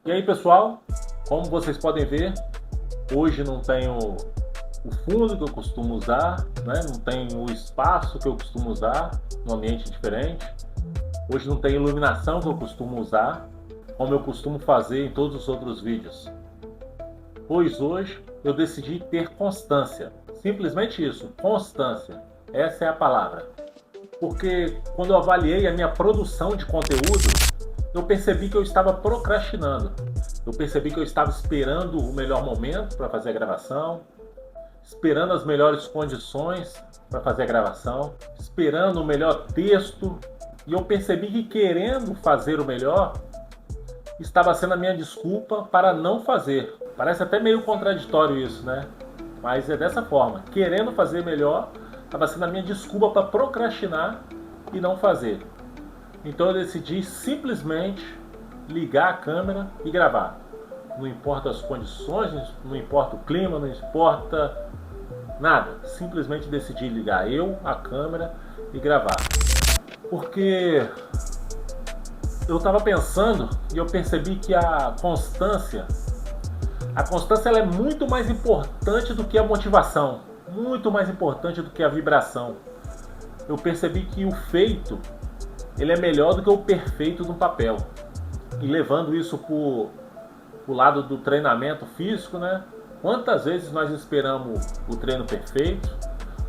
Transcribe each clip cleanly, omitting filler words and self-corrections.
E aí, pessoal, como vocês podem ver, hoje não tenho o fundo que eu costumo usar, né? Não tenho o espaço que eu costumo usar no ambiente diferente. Hoje não tem iluminação que eu costumo usar, como eu costumo fazer em todos os outros vídeos. Pois hoje eu decidi ter constância. Simplesmente isso, constância. Essa é a palavra. Porque quando eu avaliei a minha produção de conteúdo, eu percebi que eu estava procrastinando. Eu percebi que eu estava esperando o melhor momento para fazer a gravação, esperando as melhores condições para fazer a gravação, esperando o melhor texto. E eu percebi que querendo fazer o melhor, estava sendo a minha desculpa para não fazer. Parece até meio contraditório isso, né? Mas é dessa forma. Querendo fazer melhor, estava sendo a minha desculpa para procrastinar e não fazer. Então eu decidi simplesmente ligar a câmera e gravar. Não importa as condições, não importa o clima, não importa nada. Simplesmente decidi ligar eu, a câmera e gravar. Porque eu estava pensando e eu percebi que a constância ela é muito mais importante do que a motivação, muito mais importante do que a vibração. Eu percebi que o feito ele é melhor do que o perfeito no papel. E levando isso para o lado do treinamento físico, né? Quantas vezes nós esperamos o treino perfeito,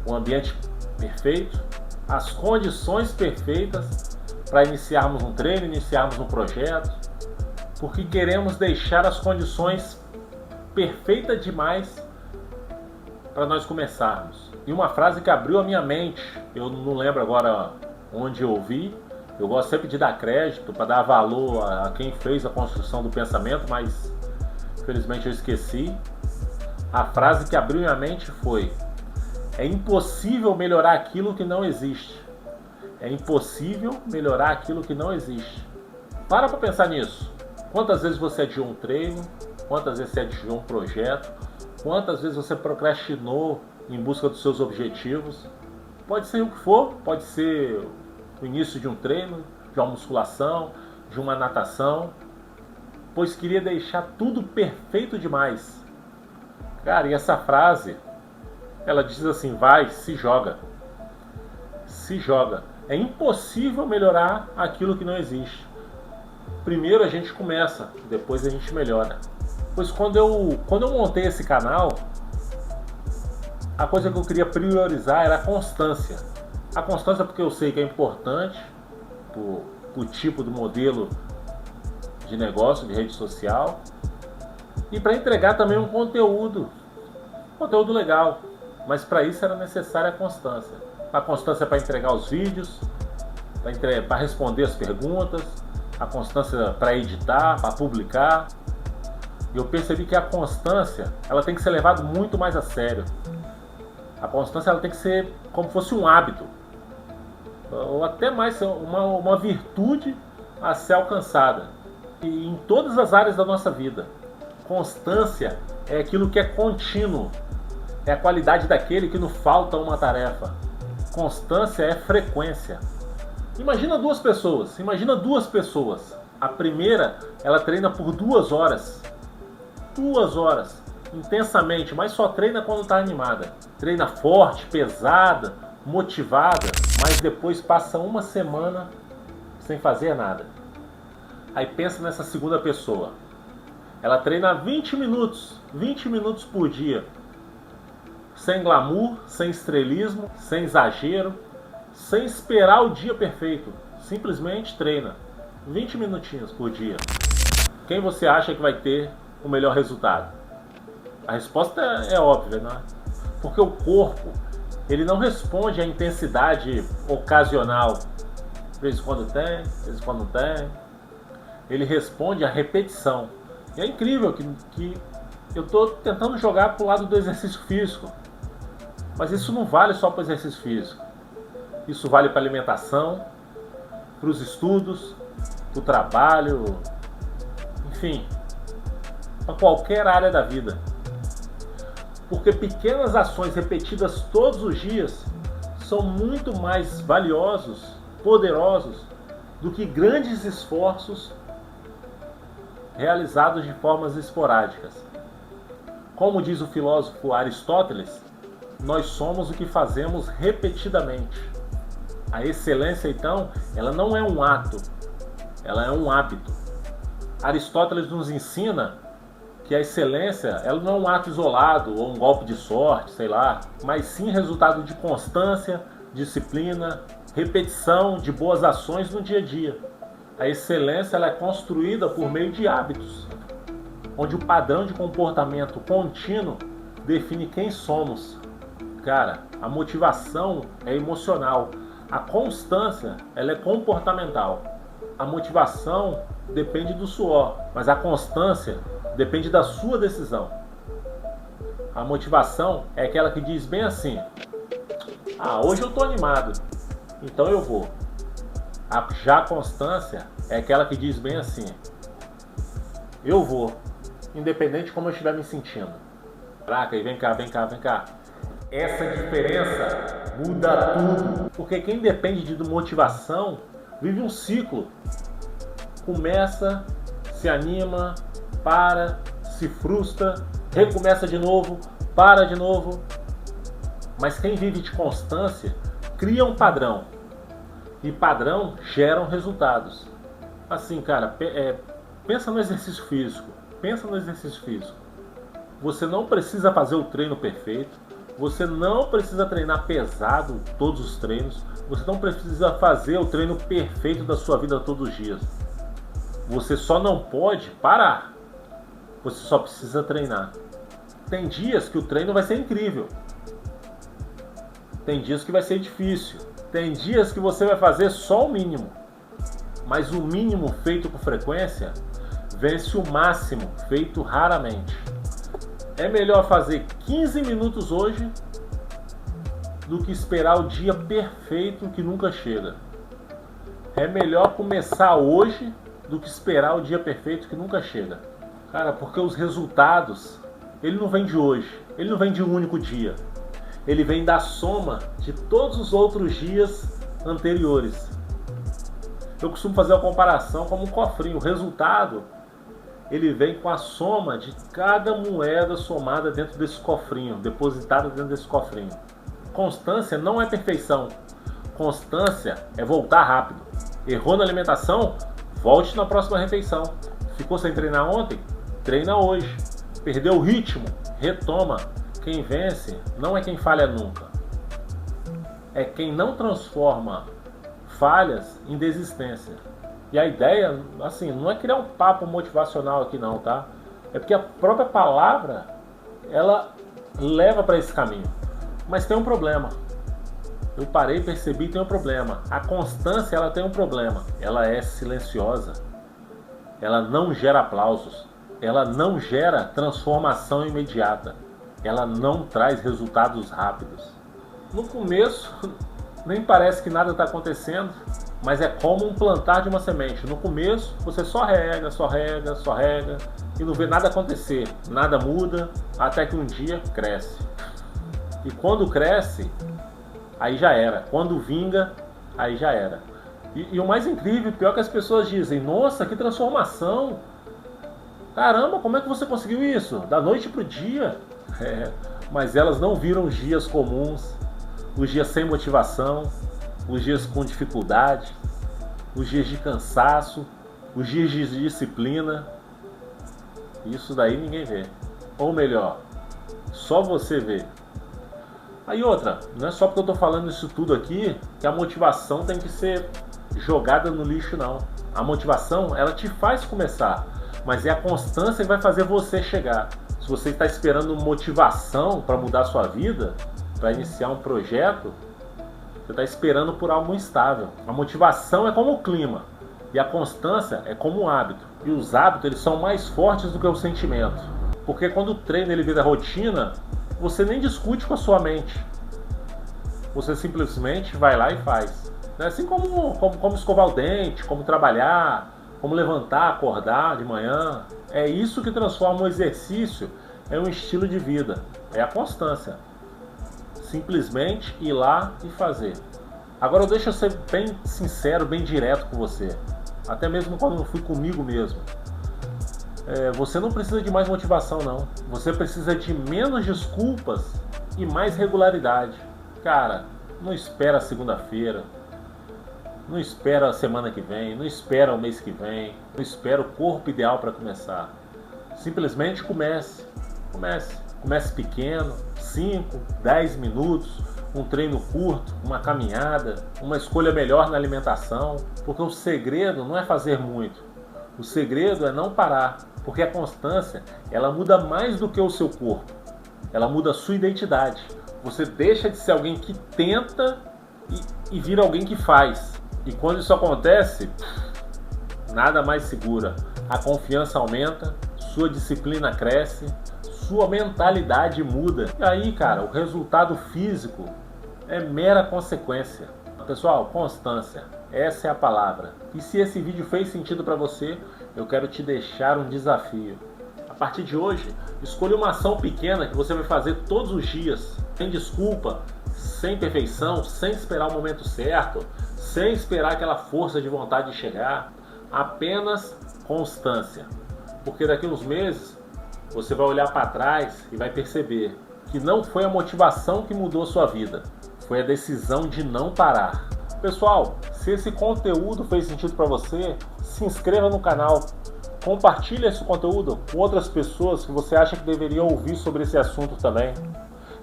o ambiente perfeito, as condições perfeitas para iniciarmos um treino, iniciarmos um projeto, porque queremos deixar as condições perfeitas demais para nós começarmos. E uma frase que abriu a minha mente, eu não lembro agora onde eu ouvi. Eu gosto sempre de dar crédito para dar valor a quem fez a construção do pensamento, mas infelizmente eu esqueci. A frase que abriu minha mente foi: é impossível melhorar aquilo que não existe. É impossível melhorar aquilo que não existe. Para pensar nisso. Quantas vezes você adiou um treino? Quantas vezes você adiou um projeto? Quantas vezes você procrastinou em busca dos seus objetivos? Pode ser o que for, pode ser o início de um treino, de uma musculação, de uma natação, pois queria deixar tudo perfeito demais. Cara, e essa frase, ela diz assim: vai, se joga. Se joga. É impossível melhorar aquilo que não existe. Primeiro a gente começa, depois a gente melhora. Pois quando eu montei esse canal, a coisa que eu queria priorizar era a constância. A constância porque eu sei que é importante pro tipo do modelo de negócio, de rede social, e para entregar também um conteúdo legal. Mas para isso era necessária a constância. A constância para entregar os vídeos, para responder as perguntas, a constância para editar, para publicar. E eu percebi que a constância ela tem que ser levada muito mais a sério. A constância ela tem que ser como fosse um hábito, ou até mais uma virtude a ser alcançada, e em todas as áreas da nossa vida. Constância é aquilo que é contínuo, é a qualidade daquele que não falta uma tarefa. Constância é frequência. Imagina duas pessoas. A primeira, ela treina por 2 horas, intensamente, mas só treina quando está animada. Treina forte, pesada, motivada, mas depois passa uma semana sem fazer nada. Aí pensa nessa segunda pessoa. Ela treina 20 minutos por dia. Sem glamour, sem estrelismo, sem exagero, sem esperar o dia perfeito. Simplesmente treina 20 minutinhos por dia. Quem você acha que vai ter o melhor resultado? A resposta é óbvia, não é? Porque o corpo, ele não responde à intensidade ocasional. De vez em quando tem, de vez em quando não tem. Ele responde à repetição. E é incrível que eu estou tentando jogar para o lado do exercício físico. Mas isso não vale só para o exercício físico. Isso vale para a alimentação, para os estudos, para o trabalho, enfim, para qualquer área da vida. Porque pequenas ações repetidas todos os dias são muito mais valiosos, poderosos, do que grandes esforços realizados de formas esporádicas. Como diz o filósofo Aristóteles, nós somos o que fazemos repetidamente. A excelência, então, ela não é um ato, ela é um hábito. Aristóteles nos ensina que a excelência, ela não é um ato isolado ou um golpe de sorte, sei lá, mas sim resultado de constância, disciplina, repetição de boas ações no dia a dia. A excelência, ela é construída por meio de hábitos, onde o padrão de comportamento contínuo define quem somos. Cara, a motivação é emocional, a constância, ela é comportamental. A motivação depende do suor, mas a constância depende da sua decisão. A motivação é aquela que diz bem assim: ah, hoje eu tô animado, então eu vou. Já a constância é aquela que diz bem assim: eu vou, independente de como eu estiver me sentindo. Caraca, e vem cá, vem cá, vem cá. Essa diferença muda tudo. Porque quem depende de motivação vive um ciclo. Começa, se anima, para, se frustra, recomeça de novo, para de novo. Mas quem vive de constância cria um padrão. E padrão geram resultados. Assim, cara, pensa no exercício físico. Pensa no exercício físico. Você não precisa fazer o treino perfeito. Você não precisa treinar pesado todos os treinos. Você não precisa fazer o treino perfeito da sua vida todos os dias. Você só não pode parar. Você só precisa treinar. Tem dias que o treino vai ser incrível. Tem dias que vai ser difícil. Tem dias que você vai fazer só o mínimo. Mas o mínimo feito com frequência vence o máximo feito raramente. É melhor fazer 15 minutos hoje do que esperar o dia perfeito que nunca chega. É melhor começar hoje do que esperar o dia perfeito que nunca chega. Cara, porque os resultados, ele não vem de hoje, ele não vem de um único dia. Ele vem da soma de todos os outros dias anteriores. Eu costumo fazer a comparação como um cofrinho. O resultado, ele vem com a soma de cada moeda somada dentro desse cofrinho, depositada dentro desse cofrinho. Constância não é perfeição. Constância é voltar rápido. Errou na alimentação? Volte na próxima refeição. Ficou sem treinar ontem? Treina hoje. Perdeu o ritmo? Retoma. Quem vence não é quem falha nunca. É quem não transforma falhas em desistência. E a ideia, assim, não é criar um papo motivacional aqui não, tá? É porque a própria palavra, ela leva para esse caminho. Mas tem um problema. Eu parei e percebi que tem um problema. A constância, ela tem um problema. Ela é silenciosa. Ela não gera aplausos. Ela não gera transformação imediata. Ela não traz resultados rápidos. No começo, nem parece que nada está acontecendo, mas é como um plantar de uma semente. No começo, você só rega, só rega, só rega, e não vê nada acontecer. Nada muda, até que um dia cresce. E quando cresce, aí já era. Quando vinga, aí já era. E o mais incrível, pior que as pessoas dizem: nossa, que transformação! Caramba, como é que você conseguiu isso? Da noite para o dia? Mas elas não viram os dias comuns, os dias sem motivação, os dias com dificuldade, os dias de cansaço, os dias de disciplina. Isso daí ninguém vê. Ou melhor, só você vê. Aí outra, não é só porque eu estou falando isso tudo aqui que a motivação tem que ser jogada no lixo, não. A motivação, ela te faz começar, mas é a constância que vai fazer você chegar. Se você está esperando motivação para mudar a sua vida, para iniciar um projeto, você está esperando por algo instável. A motivação é como o clima e a constância é como um hábito. E os hábitos, eles são mais fortes do que o sentimento. Porque quando o treino ele vira rotina, você nem discute com a sua mente. Você simplesmente vai lá e faz. Assim como escovar o dente, como trabalhar, como levantar, acordar de manhã. É isso que transforma o exercício em um estilo de vida. É a constância. Simplesmente ir lá e fazer. Agora deixa eu ser bem sincero, bem direto com você. Até mesmo quando eu fui comigo mesmo. Você não precisa de mais motivação, não. Você precisa de menos desculpas e mais regularidade. Cara, não espera a segunda-feira, não espera a semana que vem, não espera o mês que vem, não espera o corpo ideal para começar. Simplesmente comece. Comece pequeno, 5, 10 minutos, um treino curto, uma caminhada, uma escolha melhor na alimentação, porque o segredo não é fazer muito. O segredo é não parar, porque a constância, ela muda mais do que o seu corpo. Ela muda a sua identidade. Você deixa de ser alguém que tenta e vira alguém que faz. E quando isso acontece, nada mais segura. A confiança aumenta, sua disciplina cresce, sua mentalidade muda. E aí, cara, o resultado físico é mera consequência. Pessoal, constância, essa é a palavra. E se esse vídeo fez sentido para você, eu quero te deixar um desafio. A partir de hoje, escolha uma ação pequena que você vai fazer todos os dias, sem desculpa, sem perfeição, sem esperar o momento certo, sem esperar aquela força de vontade de chegar. Apenas constância. Porque daqui a uns meses, você vai olhar para trás e vai perceber que não foi a motivação que mudou a sua vida, foi a decisão de não parar. Pessoal, se esse conteúdo fez sentido para você, se inscreva no canal, compartilhe esse conteúdo com outras pessoas que você acha que deveriam ouvir sobre esse assunto também.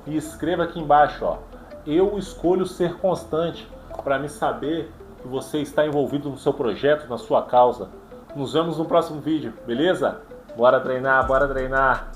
E escreva aqui embaixo, ó, eu escolho ser constante, para me saber que você está envolvido no seu projeto, na sua causa. Nos vemos no próximo vídeo, beleza? Bora treinar, bora treinar!